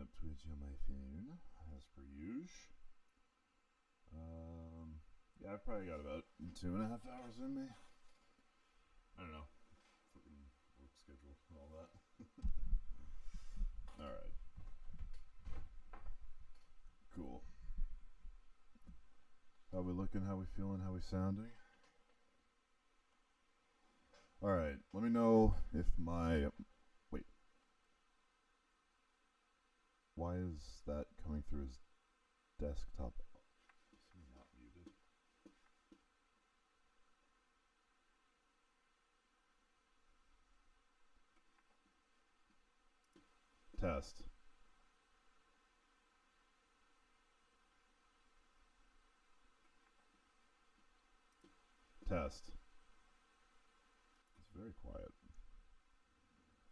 up Twitch on my phone, as per usual. Yeah, I've probably got about 2.5 hours in me. I don't know. Fucking work schedule and all that. Alright. Cool. How we looking? How we feeling? How we sounding? Alright, let me know if my... Wait. Why is that coming through his desktop? Is he not muted? Test. Test. It's very quiet.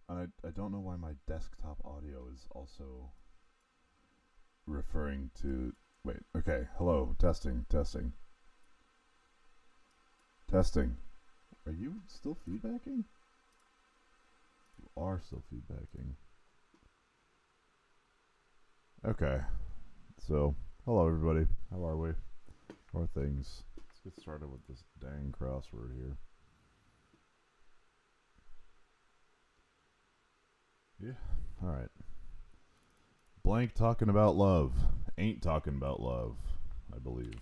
And I don't know why my desktop audio is also referring to... Wait, okay, hello, testing. Testing. Are you still feedbacking? You are still feedbacking. Okay, so, hello everybody, how are we? How are things? Let's get started with this dang crossword here. Yeah, alright. Blank talking about love. Ain't talking about love, I believe.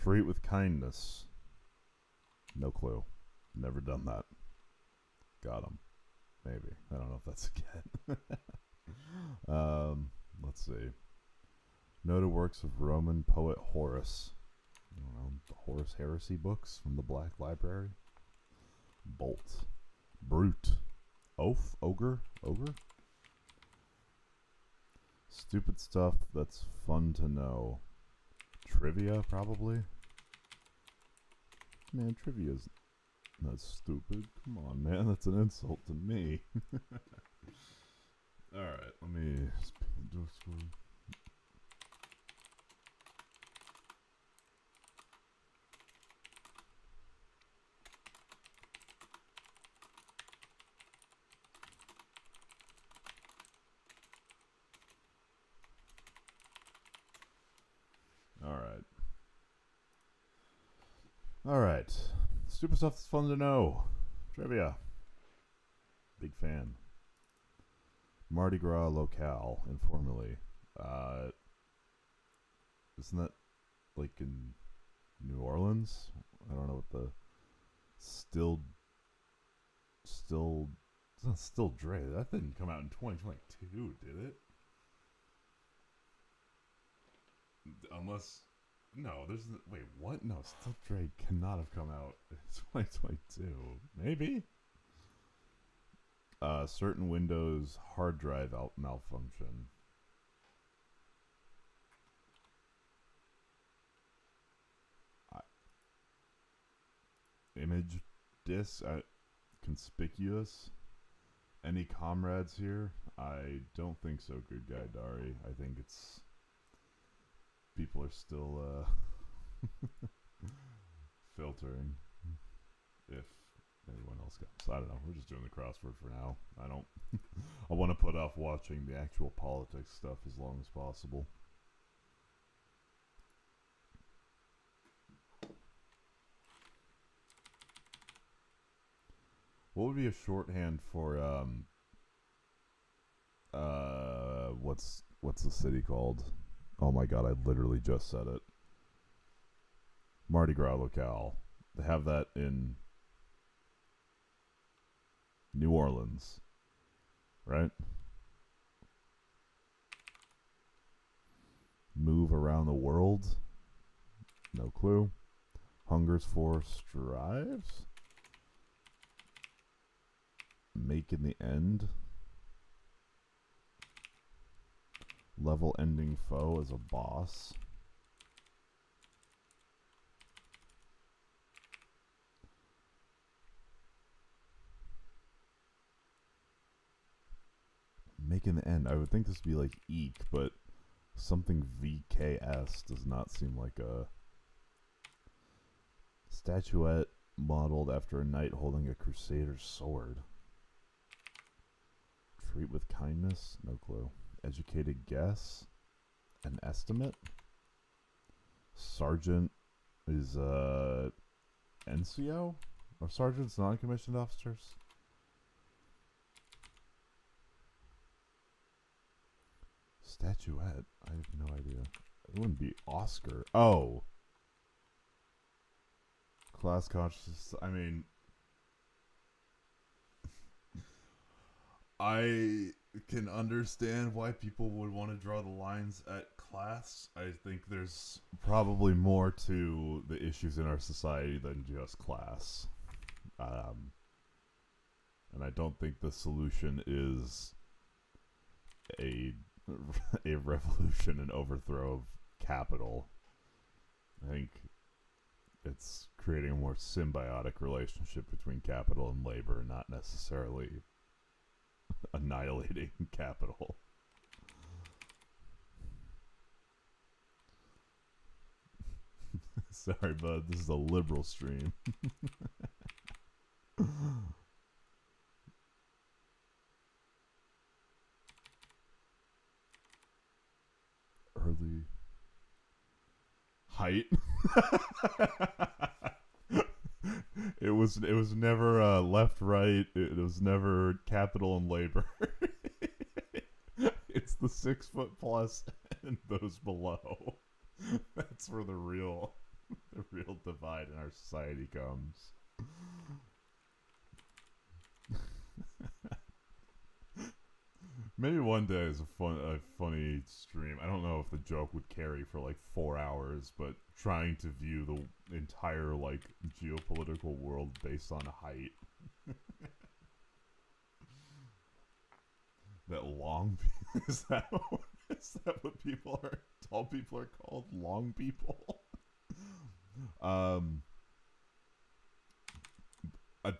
Treat with kindness. No clue. Never done that. Got him. Maybe. I don't know if that's again. Let's see. Noted works of Roman poet Horace. I don't know, the Horace Heresy books from the Black Library. Bolt. Brute. Oaf? Ogre? Stupid stuff that's fun to know. Trivia, probably? Man, trivia's not stupid. Come on, man, that's an insult to me. Alright, let me... Alright. Stupid stuff that's fun to know. Trivia. Big fan. Mardi Gras locale, informally. Isn't that like in New Orleans? I don't know what the... Still... It's not Still Dre. That didn't come out in 2022, did it? Unless... No, there's... Wait, what? No, Still Dre cannot have come out in 2022. Maybe? Certain Windows hard drive malfunction. Image disk? Conspicuous? Any comrades here? I don't think so, good guy Dari. I think it's... People are still filtering if anyone else comes. I don't know. We're just doing the crossword for now. I want to put off watching the actual politics stuff as long as possible. What would be a shorthand for what's the city called? Oh my god, I literally just said it. Mardi Gras locale. They have that in New Orleans, right? Move around the world? No clue. Hungers for strives? Making the end? Level ending foe as a boss. Making the end. I would think this would be like Eek, but something VKS does not seem like a statuette modeled after a knight holding a crusader's sword. Treat with kindness? No clue. Educated guess. An estimate. Sergeant is NCO? Or sergeants, non-commissioned officers? Statuette? I have no idea. It wouldn't be Oscar. Oh! Class consciousness. I mean, I can understand why people would want to draw the lines at class. I think there's probably more to the issues in our society than just class. And I don't think the solution is a revolution and overthrow of capital. I think it's creating a more symbiotic relationship between capital and labor, not necessarily annihilating capital. Sorry, bud. This is a liberal stream. Early height. It was never left right. It was never capital and labor. It's the 6 foot plus and those below. That's where the real divide in our society comes. Maybe one day is a funny stream. I don't know if the joke would carry for like 4 hours, but trying to view the entire like geopolitical world based on height. That long is that what people are tall people are called? Long people.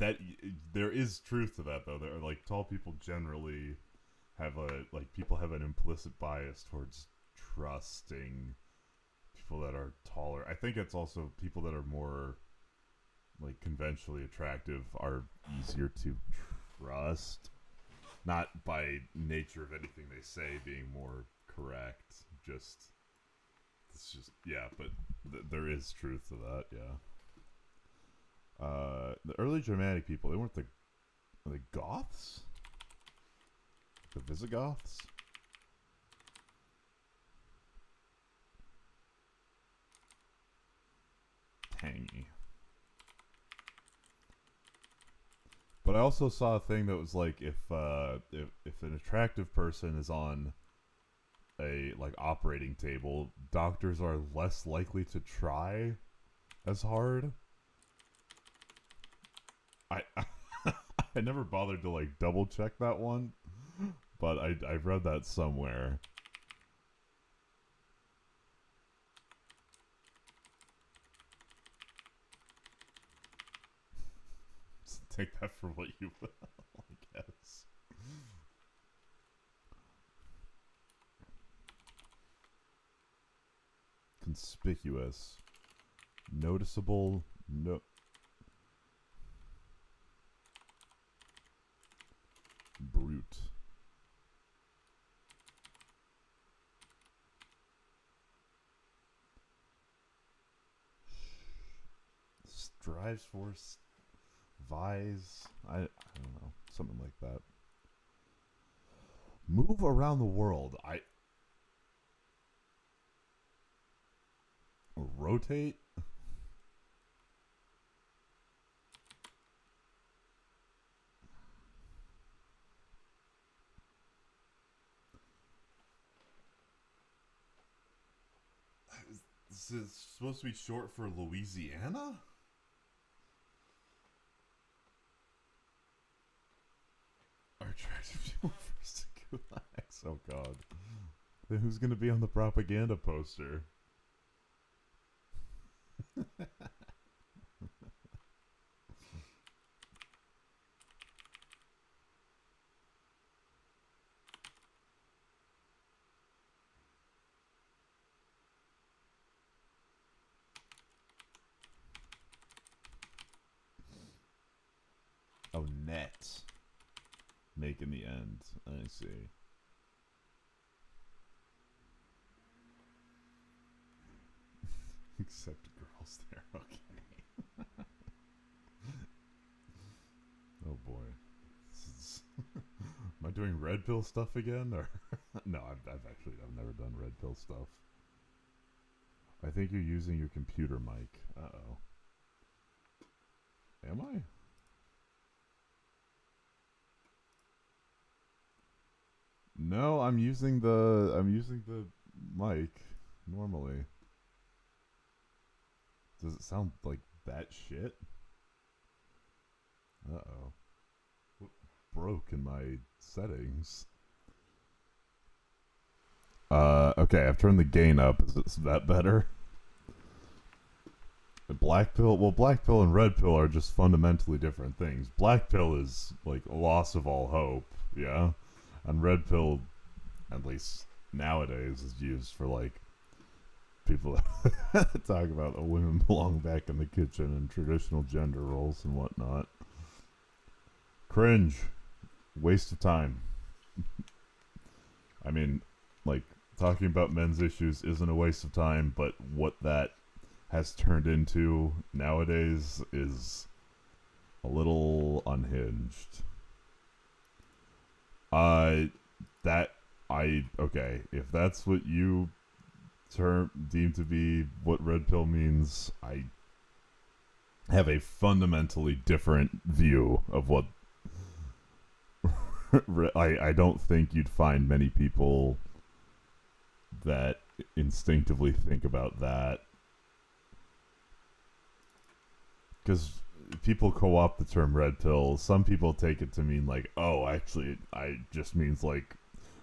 That there is truth to that though. There are like tall people generally have people have an implicit bias towards trusting people that are taller. I think it's also people that are more like conventionally attractive are easier to trust, not by nature of anything they say being more correct. But there is truth to that. The early Germanic people, they weren't the Goths. The Visigoths? Tangy. But I also saw a thing that was like if an attractive person is on a like operating table, doctors are less likely to try as hard. I I never bothered to like double check that one. But I read that somewhere. Take that for what you will, I guess. Conspicuous. Noticeable. No. Brute. Strives for, Vise. I don't know, something like that. Move around the world. Rotate. This is supposed to be short for Louisiana? Are attractive people first to gulags? Oh god. Then who's gonna be on the propaganda poster? Oh, net. Making the end. I see. Accept girls there, okay. Oh boy. Am I doing red pill stuff again? Or no, I've never done red pill stuff. I think you're using your computer mic. Uh-oh. Am I? No, I'm using the mic normally. Does it sound like that shit? Uh-oh. What broke in my settings? Okay, I've turned the gain up. Is that better? Black pill, well, black pill and red pill are just fundamentally different things. Black pill is like loss of all hope, yeah, and red pill, at least nowadays, is used for like people that talk about the women belong back in the kitchen and traditional gender roles and whatnot. Cringe, waste of time. I mean, like, talking about men's issues isn't a waste of time, but what that has turned into nowadays is a little unhinged. Okay, if that's what you deem to be what red pill means, I have a fundamentally different view of what I don't think you'd find many people that instinctively think about that, because people co-opt the term red pill. Some people take it to mean like, oh, actually, I just means like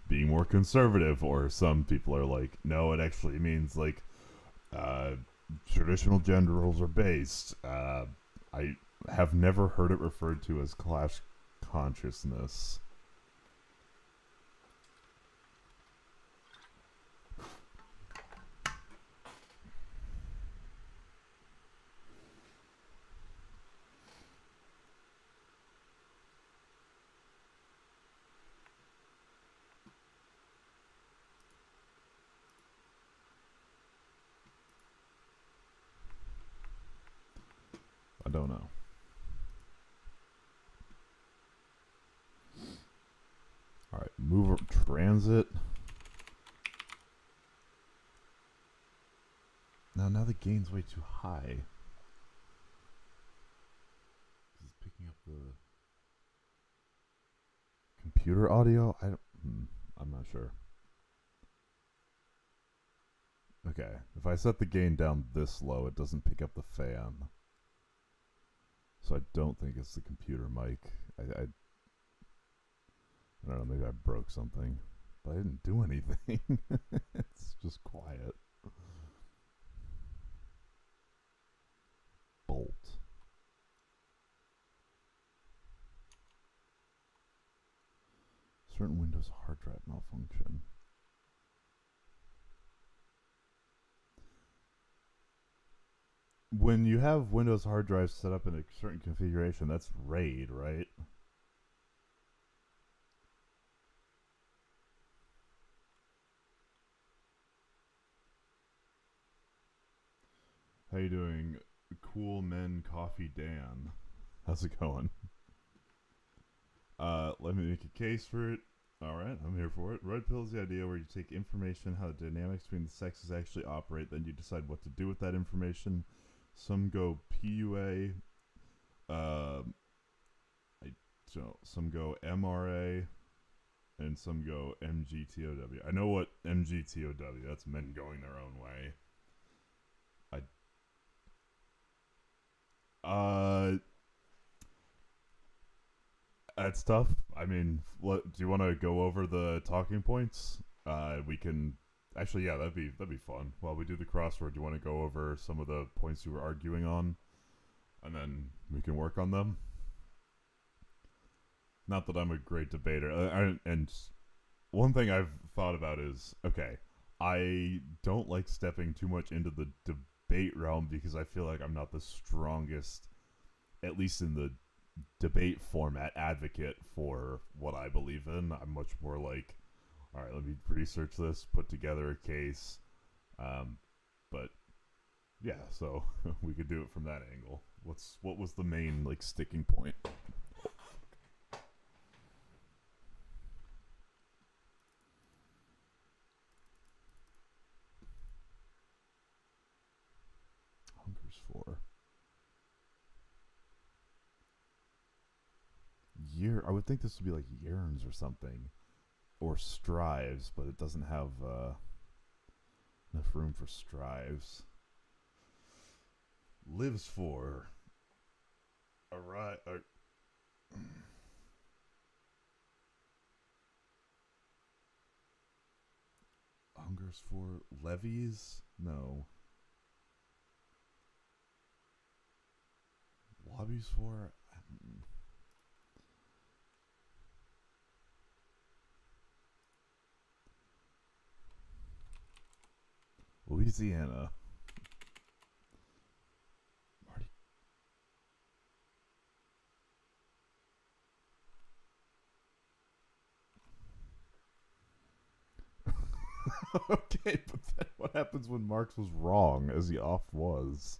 being more conservative, or some people are like, no, it actually means like traditional gender roles are based. I have never heard it referred to as class consciousness. I don't know. Alright, move transit. Now the gain's way too high. Is it picking up the computer audio? I'm not sure. Okay, if I set the gain down this low, it doesn't pick up the fan. So I don't think it's the computer mic. I don't know, maybe I broke something. But I didn't do anything. It's just quiet. Bolt. Certain Windows hard drive malfunction. When you have Windows hard drives set up in a certain configuration, that's RAID, right? How you doing, Cool Men Coffee Dan? How's it going? Let me make a case for it. Alright, I'm here for it. Red pill is the idea where you take information, how the dynamics between the sexes actually operate, then you decide what to do with that information. Some go PUA, some go MRA, and some go MGTOW. I know what MGTOW, that's men going their own way. That's tough. I mean, do you want to go over the talking points? We can actually, yeah, that'd be fun. While we do the crossword, do you want to go over some of the points you were arguing on, and then we can work on them? Not that I'm a great debater, and one thing I've thought about is, okay, I don't like stepping too much into the debate realm because I feel like I'm not the strongest, at least in the debate format, advocate for what I believe in. I'm much more like, all right, let me research this, put together a case. But Yeah, so we could do it from that angle. What was the main like sticking point? Hungers for I would think this would be like yearns or something, or strives, but it doesn't have enough room for strives. Lives for. Alright. Hungers for levies? No. Lobbies for? Louisiana. Marty. Okay, but then what happens when Marx was wrong, as he oft was?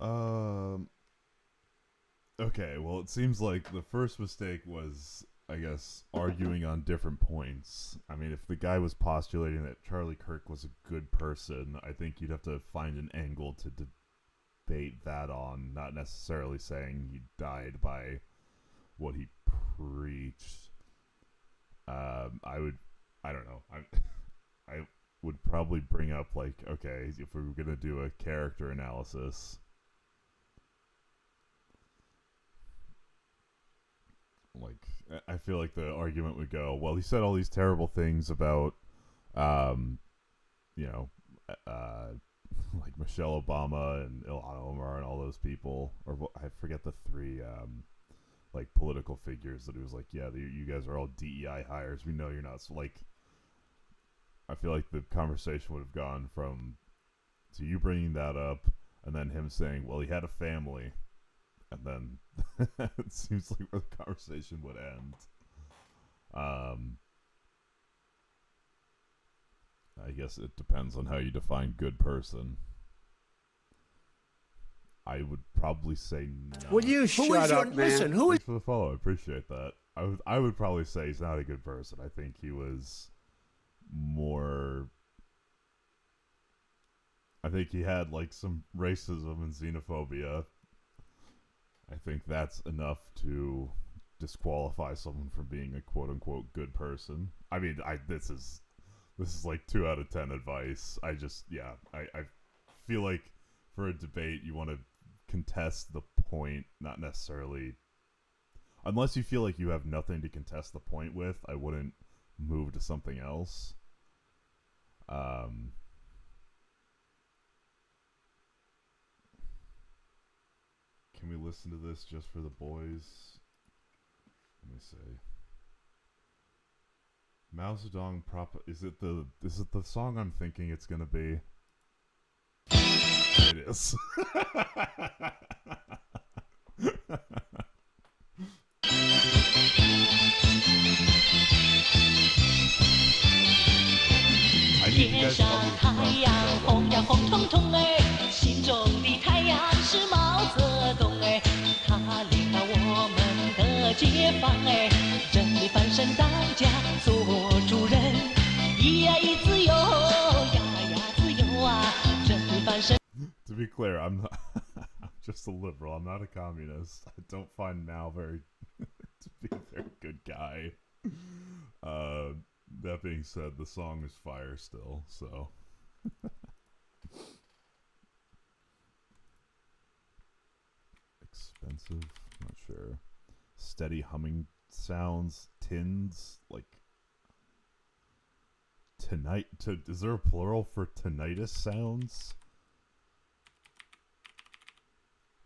Um. Okay, well, it seems like the first mistake was, I guess, arguing on different points. I mean, if the guy was postulating that Charlie Kirk was a good person, I think you'd have to find an angle to debate that on, not necessarily saying he died by what he preached. I don't know. I would probably bring up, like, okay, if we were going to do a character analysis, like, I feel like the argument would go, well, he said all these terrible things about, um, you know, uh, like Michelle Obama and Ilhan Omar and all those people, or I forget the three, like political figures that he was like, yeah, you guys are all DEI hires. We know you're not. So, like, I feel like the conversation would have gone from to you bringing that up, and then him saying, well, he had a family, and then it seems like where the conversation would end. I guess it depends on how you define good person. I would probably say no. Will you shut up, man? Listen, who is... Thanks for the follow. I appreciate that. I would probably say he's not a good person. I think he was more. I think he had like some racism and xenophobia. I think that's enough to disqualify someone from being a quote unquote good person. I mean, this is like 2 out of 10 advice. I feel like for a debate you want to contest the point, not necessarily, unless you feel like you have nothing to contest the point with. I wouldn't move to something else. Can we listen to this just for the boys? Let me see. Mao Zedong is it the song I'm thinking it's gonna be? It is. I need you guys to help me with the 天上太阳红呀红彤彤哎，心中的太阳是毛泽东哎，他领导我们的解放哎，人民翻身当家做主人，咿呀咿自由呀呀自由啊，人民翻身。To be clear, I'm just a liberal. I'm not a communist. I don't find Mao to be a very good guy. That being said, the song is fire still, so. Expensive? Not sure. Steady humming sounds, tins, like. Is there a plural for tinnitus sounds?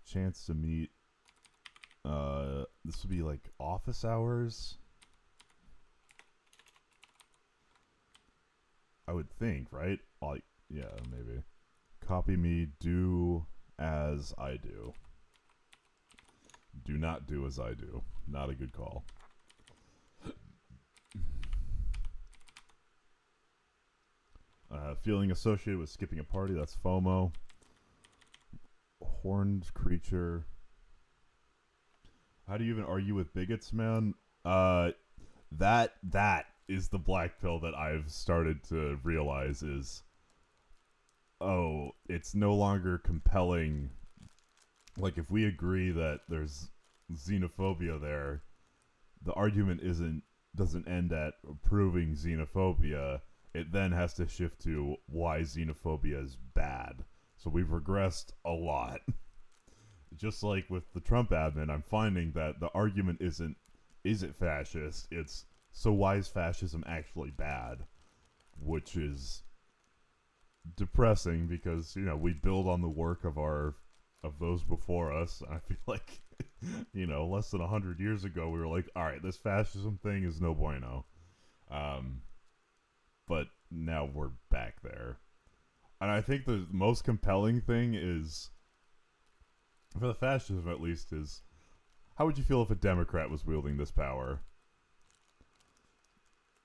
Chance to meet. This would be like office hours. I would think, right? Like, yeah, maybe. Copy me, do as I do. Do not do as I do. Not a good call. Feeling associated with skipping a party, that's FOMO. Horned creature. How do you even argue with bigots, man? That is the black pill that I've started to realize is, oh, it's no longer compelling. Like, if we agree that there's xenophobia there, the argument doesn't end at proving xenophobia. It then has to shift to why xenophobia is bad. So we've regressed a lot. Just like with the Trump admin, I'm finding that the argument isn't, is it fascist? It's, so why is fascism actually bad? Which is depressing because, you know, we build on the work of those before us. I feel like, you know, less than 100 years ago, we were like, all right, this fascism thing is no bueno. But now we're back there. And I think the most compelling thing is, for the fascism at least, is how would you feel if a Democrat was wielding this power?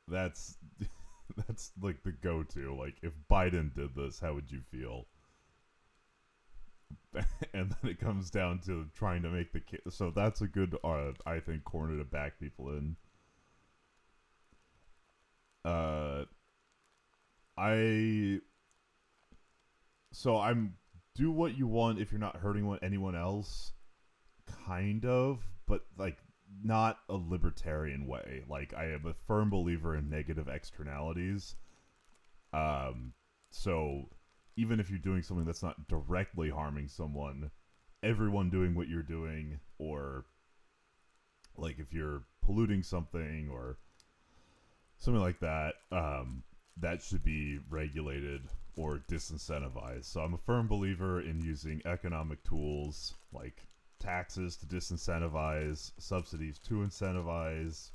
That's that's like the go-to. Like, if Biden did this, how would you feel? And then it comes down to trying to make the case. So that's a good, I think, corner to back people in. So I'm do what you want if you're not hurting anyone else, kind of, but like not a libertarian way. Like, I am a firm believer in negative externalities. So even if you're doing something that's not directly harming someone, everyone doing what you're doing, or like if you're polluting something or something like that, that should be regulated or disincentivized. So I'm a firm believer in using economic tools like taxes to disincentivize, subsidies to incentivize,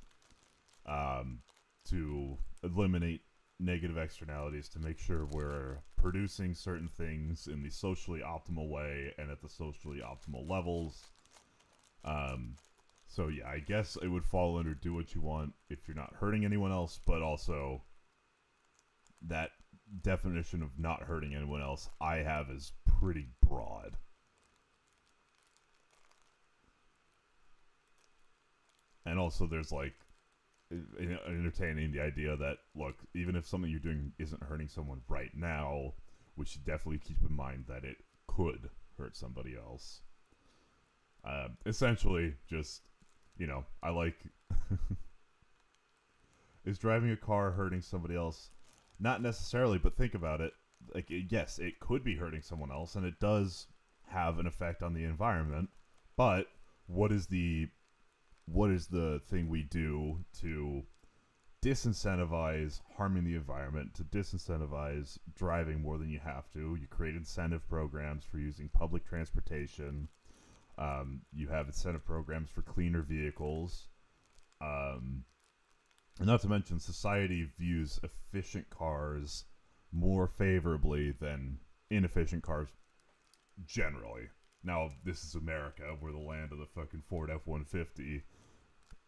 to eliminate negative externalities, to make sure we're producing certain things in the socially optimal way and at the socially optimal levels. So yeah, I guess it would fall under do what you want if you're not hurting anyone else, but also that definition of not hurting anyone else I have is pretty broad. And also there's like entertaining the idea that, look, even if something you're doing isn't hurting someone right now, we should definitely keep in mind that it could hurt somebody else. Essentially, just, you know, I like... Is driving a car hurting somebody else? Not necessarily, but think about it. Like, yes, it could be hurting someone else, and it does have an effect on the environment, but what is the thing we do to disincentivize harming the environment, to disincentivize driving more than you have to? You create incentive programs for using public transportation. You have incentive programs for cleaner vehicles. Not to mention, society views efficient cars more favorably than inefficient cars generally. Now, this is America. We're the land of the fucking Ford F-150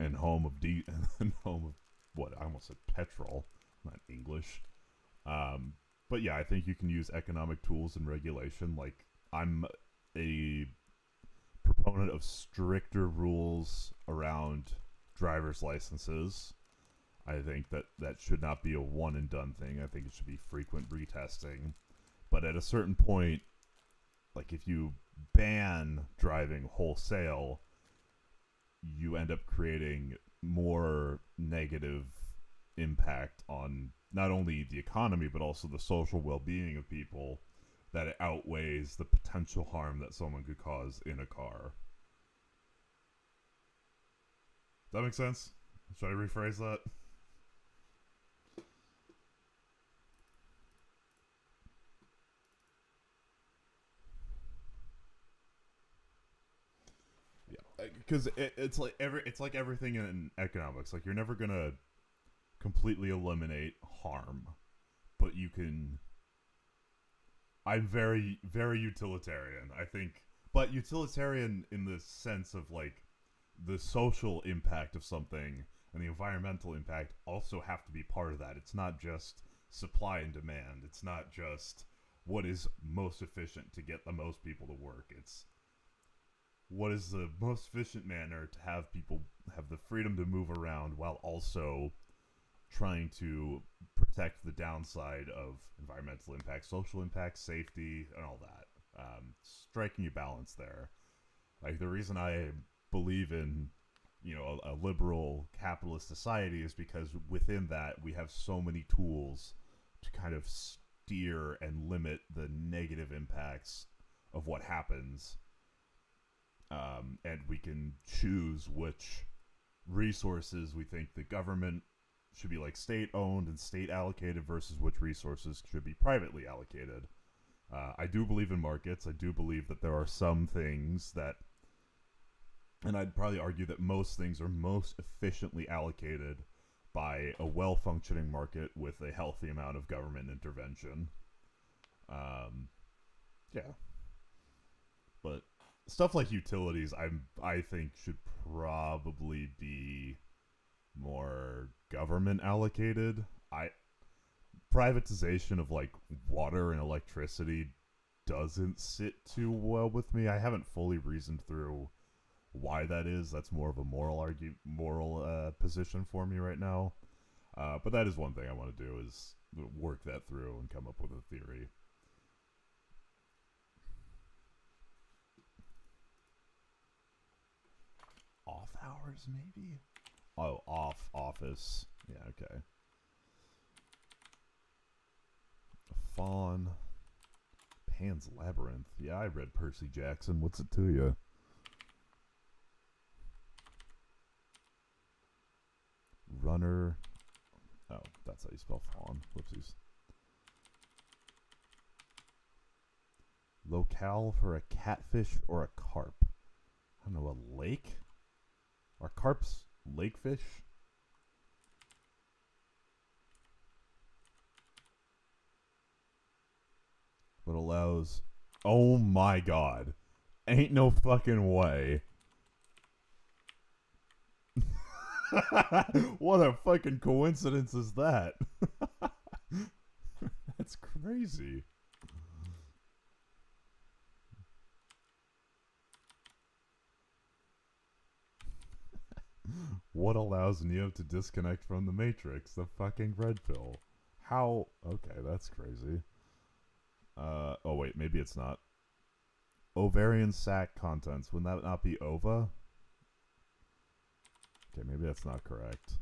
and home of and home of, what, I almost said petrol, not English. But yeah, I think you can use economic tools and regulation. Like, I'm a proponent of stricter rules around driver's licenses. I think that should not be a one and done thing. I think it should be frequent retesting. But at a certain point, like, if you ban driving wholesale, you end up creating more negative impact on not only the economy but also the social well-being of people, that it outweighs the potential harm that someone could cause in a car. Does that make sense? Should I rephrase that? Because it's like everything in economics. Like, you're never gonna completely eliminate harm, but you can. I'm very, very utilitarian, I think. But utilitarian in the sense of like the social impact of something and the environmental impact also have to be part of that. It's not just supply and demand. It's not just what is most efficient to get the most people to work. It's what is the most efficient manner to have people have the freedom to move around while also trying to protect the downside of environmental impact, social impact, safety, and all that. Striking a balance there. Like the reason I believe in a liberal capitalist society is because within that we have so many tools to kind of steer and limit the negative impacts of what happens, and we can choose which resources we think the government should be like state owned and state allocated versus which resources should be privately allocated. I do believe in markets. I do believe that there are some things that, and I'd probably argue that most things are most efficiently allocated by a well-functioning market with a healthy amount of government intervention. Yeah, but stuff like utilities, I think should probably be more government allocated. Privatization of like water and electricity doesn't sit too well with me. I haven't fully reasoned through why that is. That's more of a moral position for me right now. But that is one thing I want to do is work that through and come up with a theory. Off hours, maybe? Oh, off office. Yeah, okay. Fawn. Pan's Labyrinth. Yeah, I read Percy Jackson. What's it to you? Runner. Oh, that's how you spell fawn. Whoopsies. Locale for a catfish or a carp. I don't know, a lake? Are carps lake fish? What allows... Oh my god. Ain't no fucking way. What a fucking coincidence is that? That's crazy. What allows Neo to disconnect from the Matrix? The fucking red pill. How? Okay, that's crazy. Oh wait, maybe it's not. Ovarian sac contents. Wouldn't that not be ova? Okay, maybe that's not correct.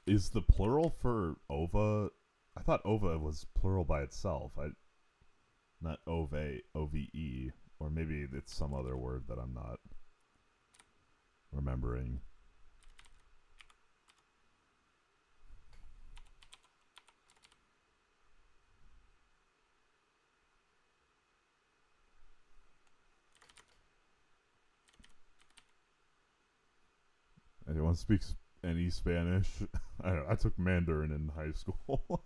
Is the plural for ova? I thought ova was plural by itself. Not ove, ove, or maybe it's some other word that I'm not remembering. Anyone speaks any Spanish? I don't know, I took Mandarin in high school.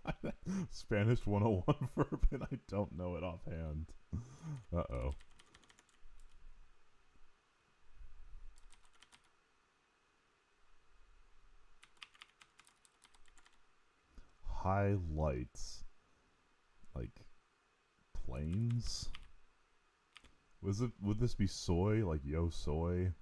Spanish 101 verb, and I don't know it offhand. Uh-oh. Highlights. Like planes? Would this be soy? Like yo soy?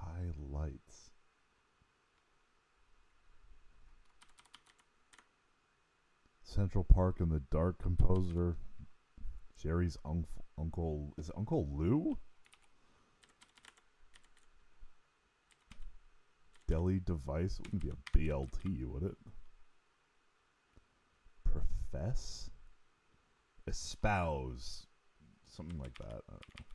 Highlights. Central Park in the Dark composer Jerry's uncle. Is it Uncle Lou? Deli device. It wouldn't be a BLT, would it? Profess? Espouse. Something like that. I don't know.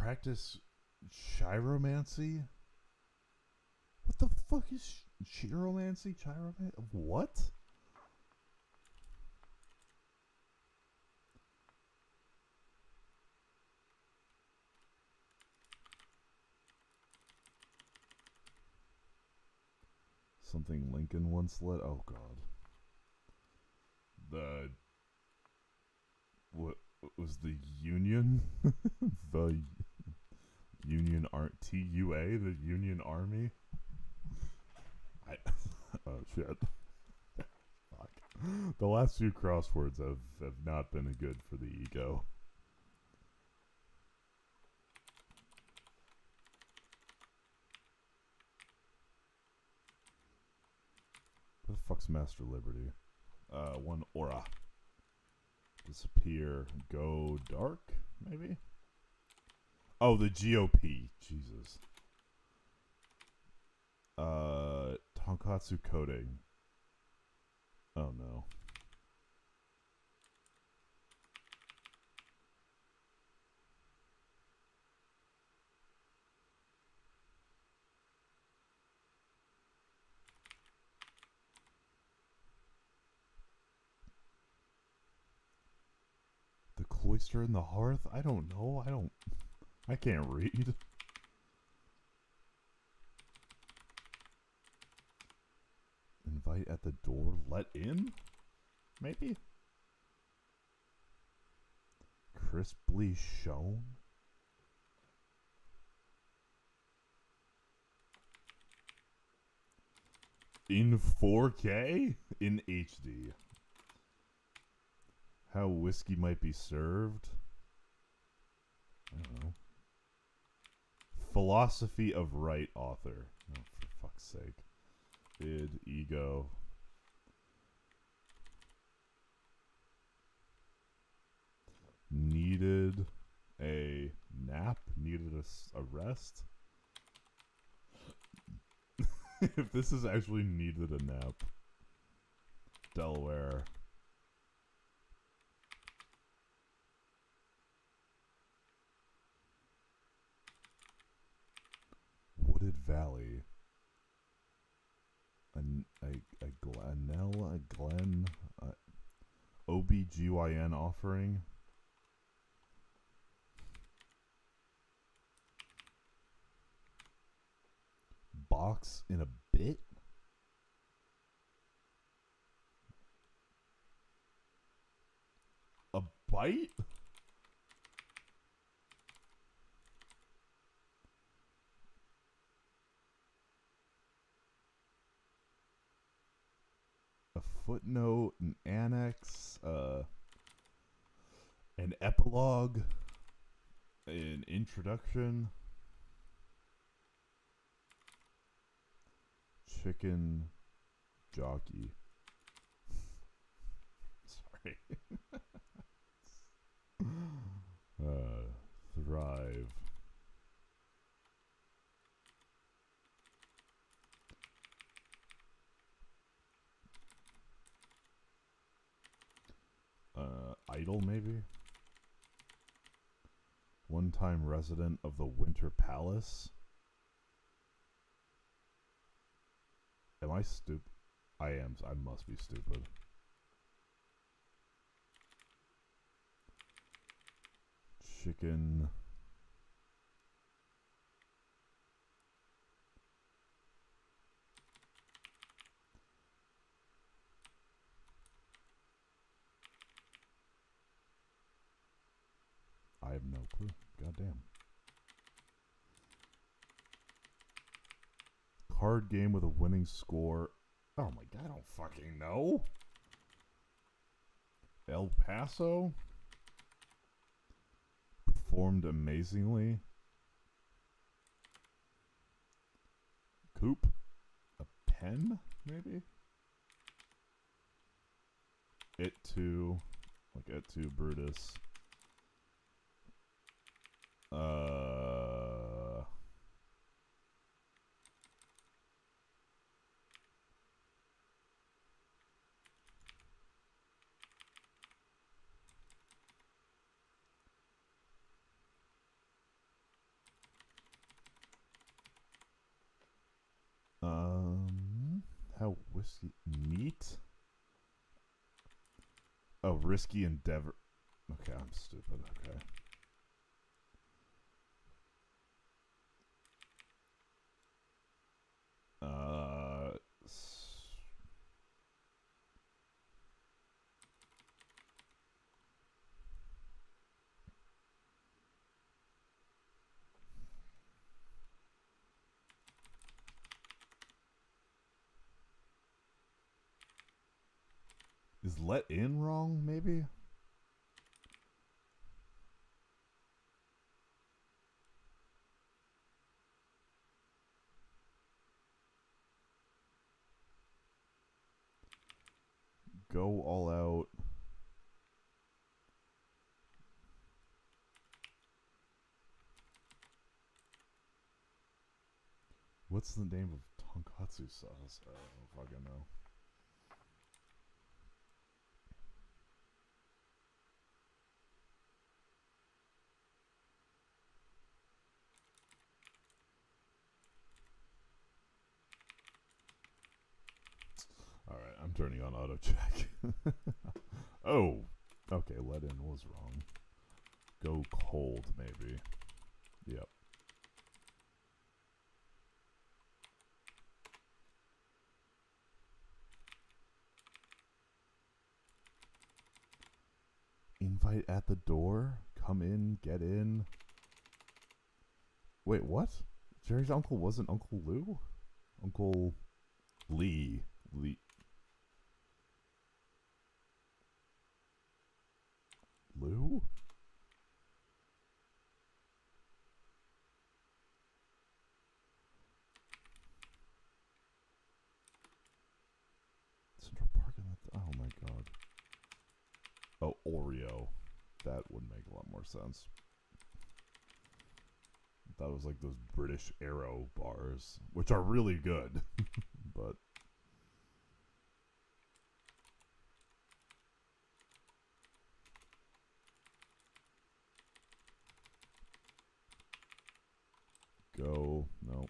Practice chiromancy? What the fuck is chiromancy? Chiromancy? What? Something Lincoln once led. Oh god. What was the Union? The Union TUA, the Union Army. Oh shit. Fuck. The last few crosswords have not been good for the ego. What the fuck's Master Liberty? One aura. Disappear. Go dark, maybe? Oh, the GOP. Jesus. Tonkatsu coding. Oh no. The cloister and the hearth? I don't know. I can't read. Invite at the door. Let in? Maybe? Crisply shown? In 4K? In HD. How whiskey might be served? I don't know. Philosophy of Right author. Oh, for fuck's sake. Id, ego. Needed a nap? Needed a rest? If this is actually needed a nap. Delaware. Wooded Valley. A Glen, OBGYN offering. Box in a bit? A bite? A footnote, an annex, an epilogue, an introduction. Chicken jockey. Sorry. Thrive. Idle, maybe? One-time resident of the Winter Palace. Am I stupid? I am. I must be stupid. Chicken. I have no clue. Goddamn. Card game with a winning score. Oh my god, I don't fucking know. El Paso. Performed amazingly. Coop. A pen, maybe? It too. Like it too, Brutus. Whiskey. Neat? Oh, risky endeavor. Okay, I'm stupid. Okay. Is let in wrong, maybe? Go all out. What's the name of tonkatsu sauce? I don't fucking know. Alright, I'm turning on auto check. Oh, okay, let in was wrong. Go cold, maybe. Yep. Invite at the door? Come in, get in. Wait, what? Jerry's uncle wasn't Uncle Lou? Uncle Lee. Lou? Central Park in the... Oh my god. Oh, Oreo. That would make a lot more sense. That was like those British Aero bars, which are really good, but... Go. Nope.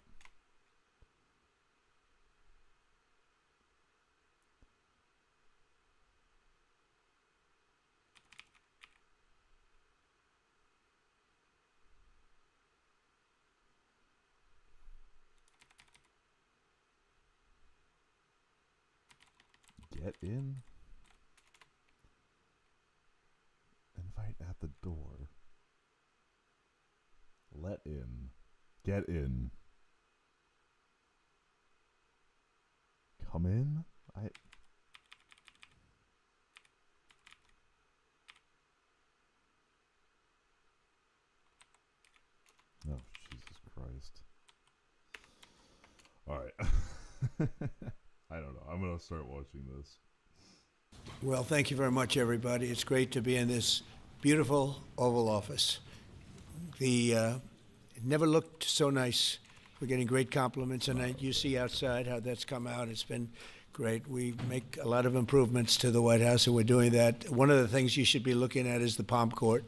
Get in? Invite at the door. Let in. Get in. Come in? Oh, Jesus Christ. Alright. I don't know. I'm going to start watching this. Well, thank you very much, everybody. It's great to be in this beautiful Oval Office. It never looked so nice. We're getting great compliments tonight. You see outside how that's come out. It's been great. We make a lot of improvements to the White House, and we're doing that. One of the things you should be looking at is the Palm Court,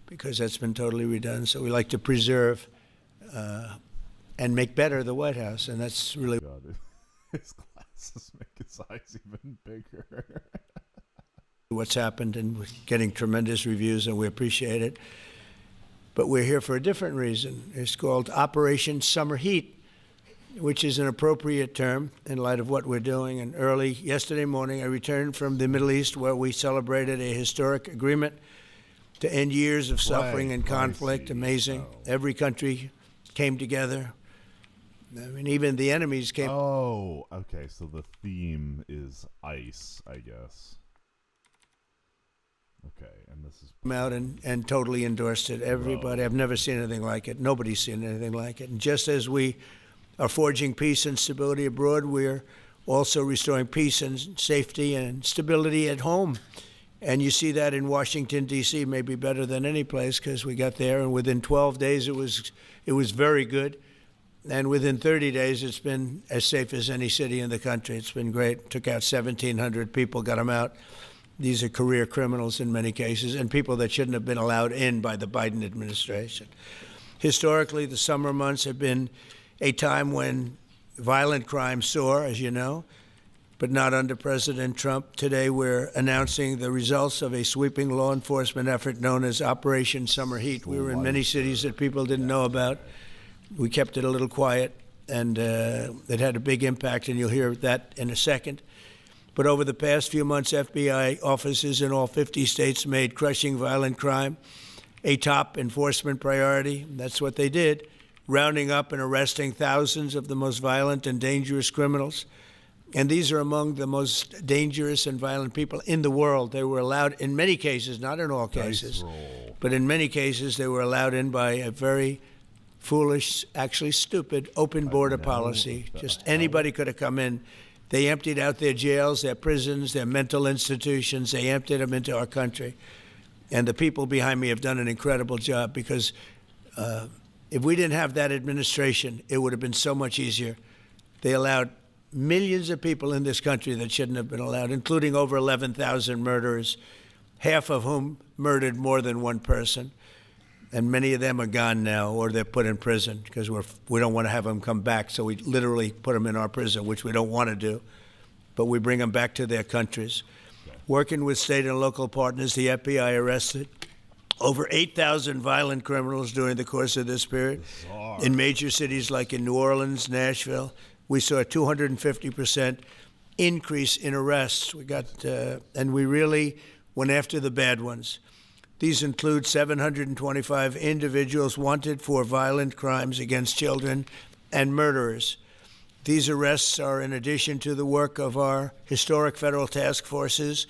because that's been totally redone. So we like to preserve and make better the White House, and that's really... God, his glasses make his eyes even bigger. what's happened, and we're getting tremendous reviews, and we appreciate it. But we're here for a different reason. It's called Operation Summer Heat, which is an appropriate term in light of what we're doing. And early yesterday morning, I returned from the Middle East, where we celebrated a historic agreement to end years of suffering and conflict. Amazing. Every country came together. I mean, even the enemies came. Oh, okay. So the theme is ice, I guess. Okay, and this is... out and totally endorsed it. Everybody. I've never seen anything like it. Nobody's seen anything like it. And just as we are forging peace and stability abroad, we're also restoring peace and safety and stability at home. And you see that in Washington, D.C., maybe better than any place, because we got there, and within 12 days it was very good. And within 30 days, it's been as safe as any city in the country. It's been great. Took out 1,700 people, got them out. These are career criminals in many cases, and people that shouldn't have been allowed in by the Biden administration. Historically, the summer months have been a time when violent crime soar, as you know, but not under President Trump. Today, we're announcing the results of a sweeping law enforcement effort known as Operation Summer Heat. We were in many cities that people didn't know about. We kept it a little quiet, and it had a big impact, and you'll hear that in a second. But over the past few months, FBI offices in all 50 states made crushing violent crime a top enforcement priority. That's what they did, rounding up and arresting thousands of the most violent and dangerous criminals. And these are among the most dangerous and violent people in the world. They were allowed, in many cases, not in all cases, but in many cases, they were allowed in by a very foolish, actually stupid, open border policy. Just anybody could have come in. They emptied out their jails, their prisons, their mental institutions. They emptied them into our country. And the people behind me have done an incredible job, because if we didn't have that administration, it would have been so much easier. They allowed millions of people in this country that shouldn't have been allowed, including over 11,000 murderers, half of whom murdered more than one person. And many of them are gone now, or they're put in prison, because we don't want to have them come back. So we literally put them in our prison, which we don't want to do. But we bring them back to their countries. Working with state and local partners, the FBI arrested over 8,000 violent criminals during the course of this period. In major cities like in New Orleans, Nashville, we saw a 250% increase in arrests. And we really went after the bad ones. These include 725 individuals wanted for violent crimes against children and murderers. These arrests are in addition to the work of our historic federal task forces.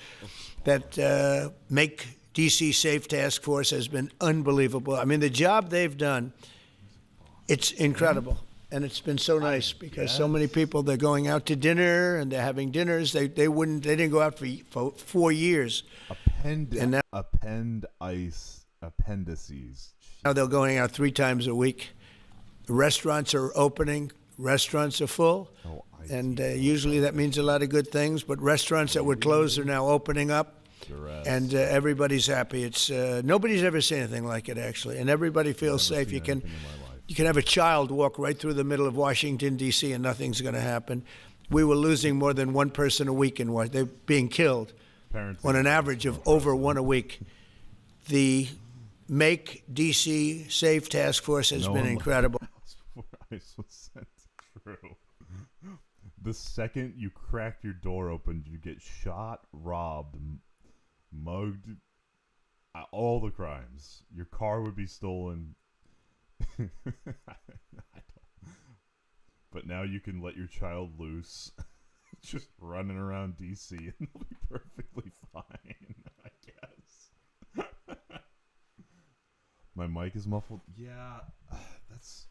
That Make D.C. Safe Task Force has been unbelievable. I mean, the job they've done, it's incredible. And it's been so nice, because so many people, they're going out to dinner and they're having dinners. They didn't go out for 4 years. Appendices. Now they're going out 3 times a week. The restaurants are opening. Restaurants are full. And usually that means a lot of good things. But restaurants that were closed are now opening up. And everybody's happy. It's nobody's ever seen anything like it, actually. And everybody feels safe. You can have a child walk right through the middle of Washington, D.C., and nothing's going to happen. We were losing more than one person a week in Washington. They're being killed on an average of over one a week. The Make D.C. Safe Task Force has been incredible. Ice was sent through. The second you cracked your door open, you get shot, robbed, mugged, all the crimes. Your car would be stolen. But now you can let your child loose, just running around DC, and they'll be perfectly fine, I guess. My mic is muffled. Yeah, that's...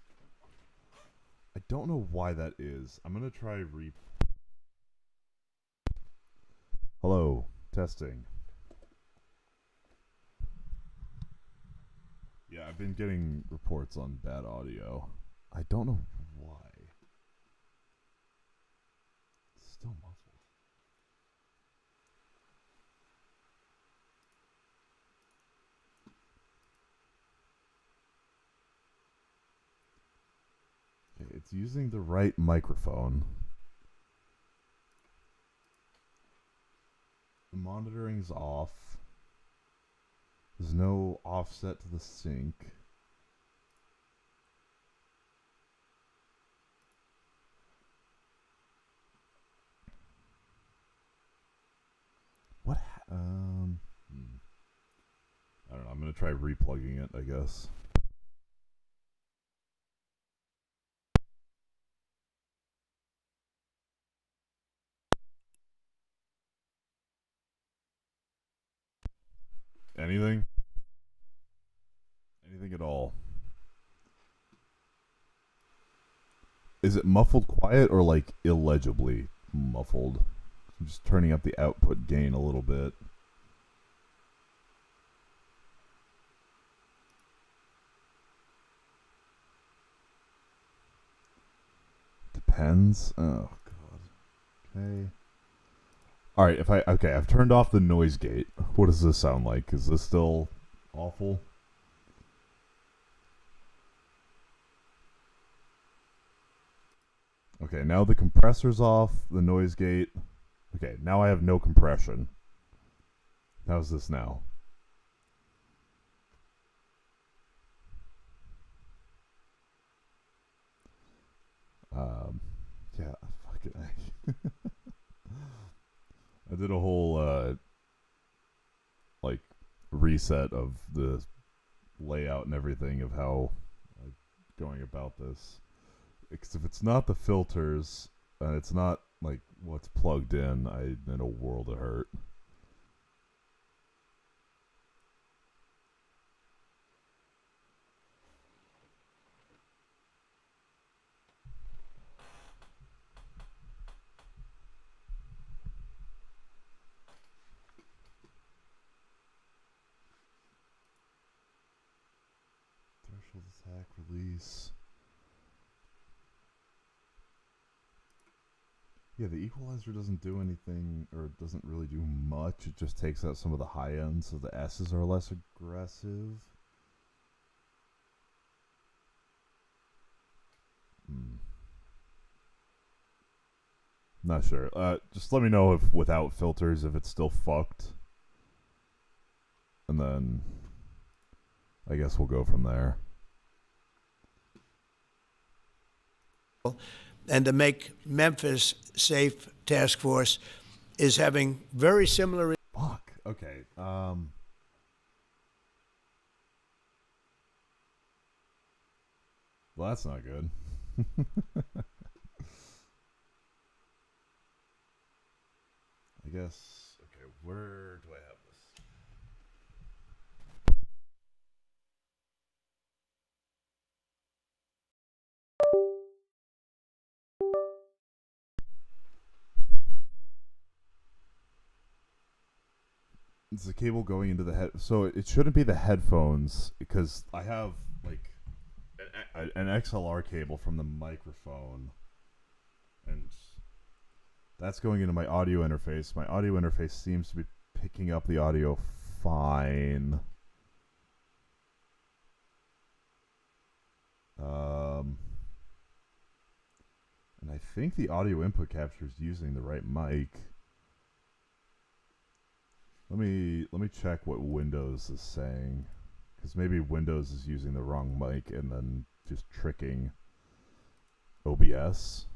I don't know why that is. I'm gonna try Hello, testing. Yeah, I've been getting reports on bad audio. I don't know why. It's still muffled. Okay, it's using the right microphone. The monitoring's off. There's no offset to the sync. What? I don't know. I'm gonna try replugging it, I guess. Anything? Anything at all? Is it muffled quiet or like illegibly muffled? I'm just turning up the output gain a little bit. Depends. Oh god. Okay. Alright, I've turned off the noise gate. What does this sound like? Is this still awful? Okay, now the compressor's off, the noise gate. Okay, now I have no compression. How's this now? Yeah, fucking. I did a whole like reset of the layout and everything of how I'm going about this. Because if it's not the filters and it's not like what's plugged in, I'm in a world of hurt. Threshold attack release. Yeah, the equalizer doesn't do anything, or it doesn't really do much. It just takes out some of the high ends, so the S's are less aggressive. Not sure. Just let me know if without filters, if it's still fucked. And then I guess we'll go from there. And to make Memphis safe, task force is having very similar. Fuck. Okay. Well, that's not good. I guess. Okay, where do I have this? It's the cable going into the head. So it shouldn't be the headphones because I have like an XLR cable from the microphone, and that's going into my audio interface. My audio interface seems to be picking up the audio fine. And I think the audio input capture is using the right mic. Let me check what Windows is saying, because maybe Windows is using the wrong mic and then just tricking OBS.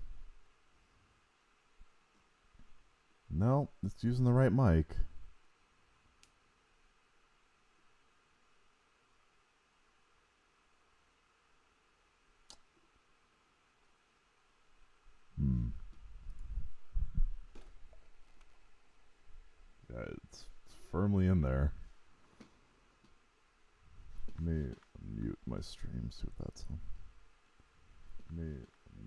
No, it's using the right mic. Yeah, it's firmly in there. Let me mute my stream, see what that's on. Let me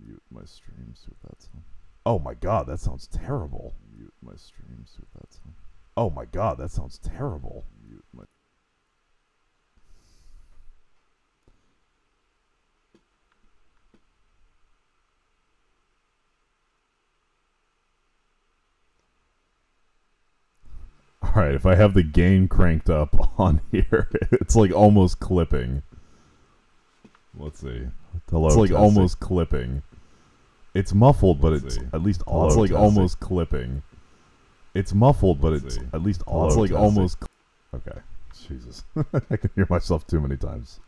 mute my stream, see what that's on. Oh my god, that sounds terrible. Mute my stream, see what that's on. Oh my god, that sounds terrible. Mute my... Alright, if I have the gain cranked up on here, it's like almost clipping. Let's see. Hello, it's like testing. Almost clipping. It's muffled, but it's at least hello, it's like testing. Almost clipping. It's muffled, but it's at least hello, it's like testing. Almost. Okay, Jesus, I can hear myself too many times.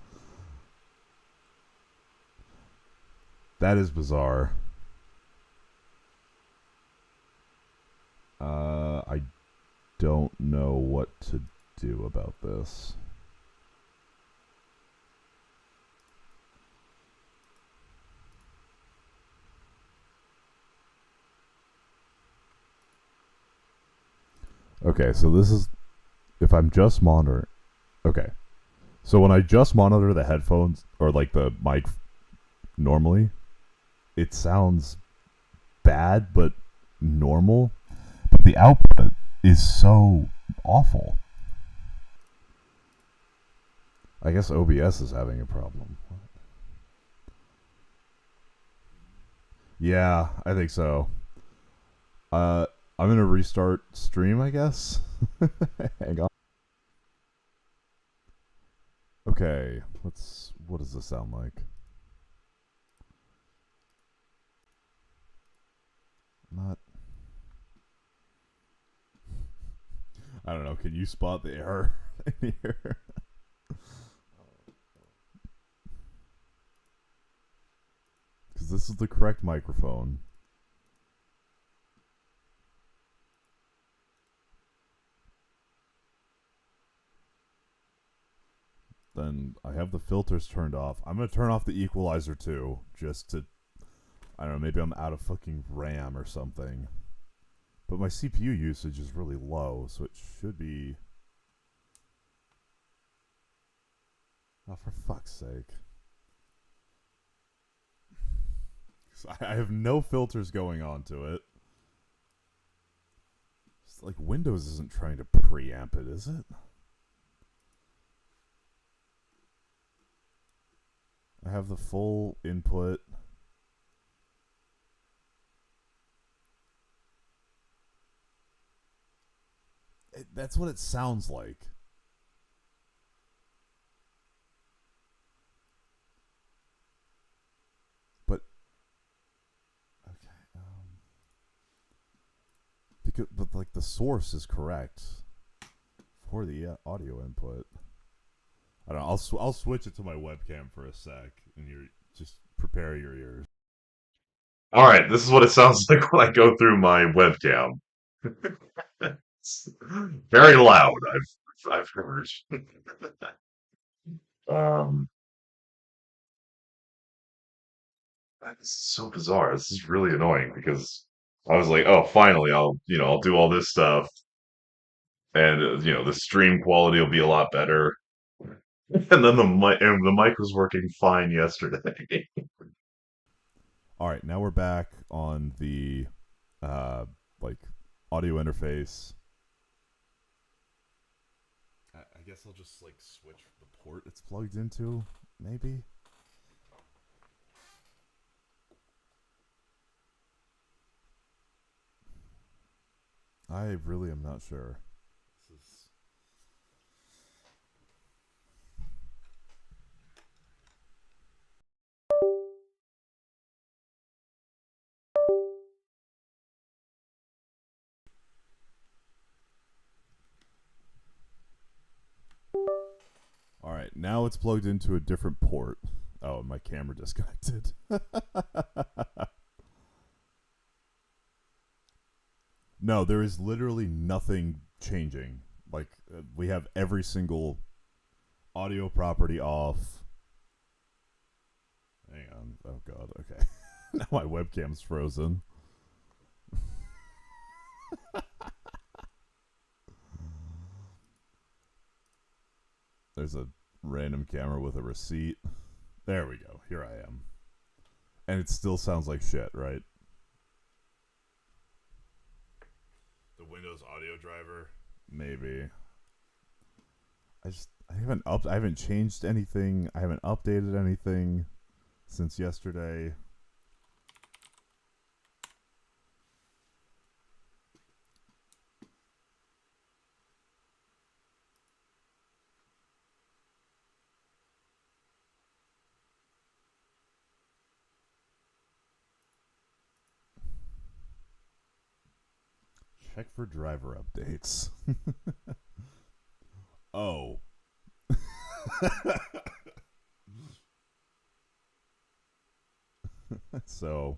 That is bizarre. I don't know what to do about this. Okay, so this is if I'm just monitoring. Okay, so when I just monitor the headphones or like the mic normally, it sounds bad but normal, but the output is so awful. I guess OBS is having a problem. Yeah, I think so. I'm gonna restart stream, I guess. Hang on. Okay, what does this sound like? Not. I don't know. Can you spot the error in here? Because this is the correct microphone. Then I have the filters turned off. I'm going to turn off the equalizer too, just to, I don't know, maybe I'm out of fucking RAM or something. But my CPU usage is really low, so it should be... Oh, for fuck's sake. I have no filters going on to it. It's like Windows isn't trying to preamp it, is it? I have the full input. That's what it sounds like. But okay, but like the source is correct for the audio input. I don't know. I'll switch it to my webcam for a sec, and you just prepare your ears. All right, this is what it sounds like when I go through my webcam. It's very loud. I've heard. um, this is so bizarre. This is really annoying because I was like, oh, finally, I'll do all this stuff, and the stream quality will be a lot better. And then the mic was working fine yesterday. All right, now we're back on the like audio interface. I guess I'll just like switch the port it's plugged into, maybe. I really am not sure. This is... All right, now it's plugged into a different port. Oh, my camera disconnected. No, there is literally nothing changing. Like, we have every single audio property off. Hang on. Oh, God. Okay. Now my webcam's frozen. There's a random camera with a receipt. There we go. Here I am. And it still sounds like shit, right? The Windows audio driver? Maybe. I haven't changed anything. I haven't updated anything since yesterday. Check for driver updates. Oh. So,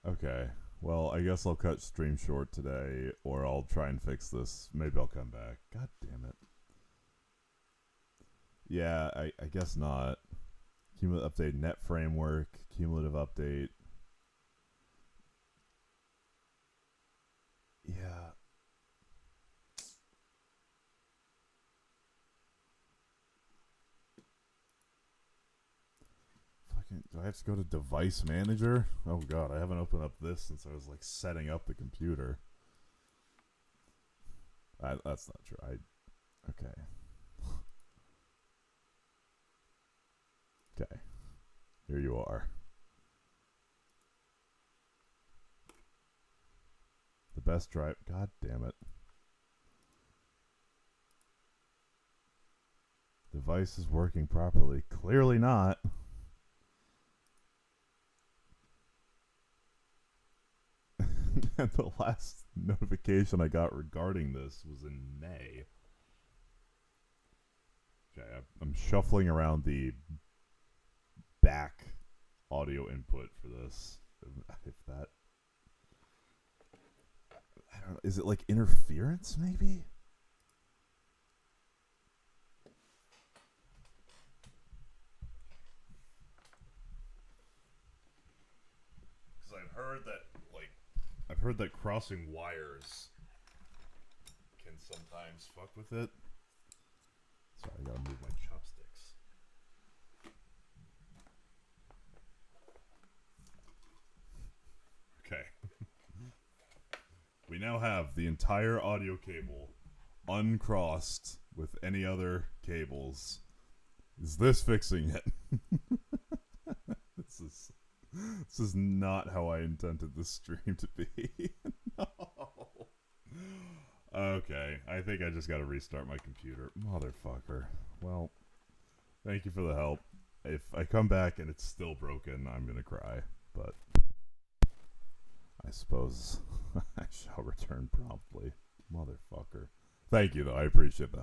okay. Well, I guess I'll cut stream short today, or I'll try and fix this. Maybe I'll come back. God damn it. Yeah, I guess not. Cumulative update, net framework, cumulative update. Yeah. Fucking, do I have to go to device manager? Oh god, I haven't opened up this since I was like setting up the computer. That's not true. Okay. Okay. Here you are. The best drive. God damn it. Device is working properly. Clearly not. And the last notification I got regarding this was in May. Okay, I'm shuffling around the back audio input for this. If that, I don't know, is it like interference maybe? Because I've heard that crossing wires can sometimes fuck with it. Sorry, I gotta move my chopsticks. Okay. We now have the entire audio cable uncrossed with any other cables. Is this fixing it? This is not how I intended this stream to be. No. Okay, I think I just gotta restart my computer. Motherfucker. Well, thank you for the help. If I come back and it's still broken, I'm gonna cry. But I suppose I shall return promptly. Motherfucker. Thank you, though. I appreciate the help.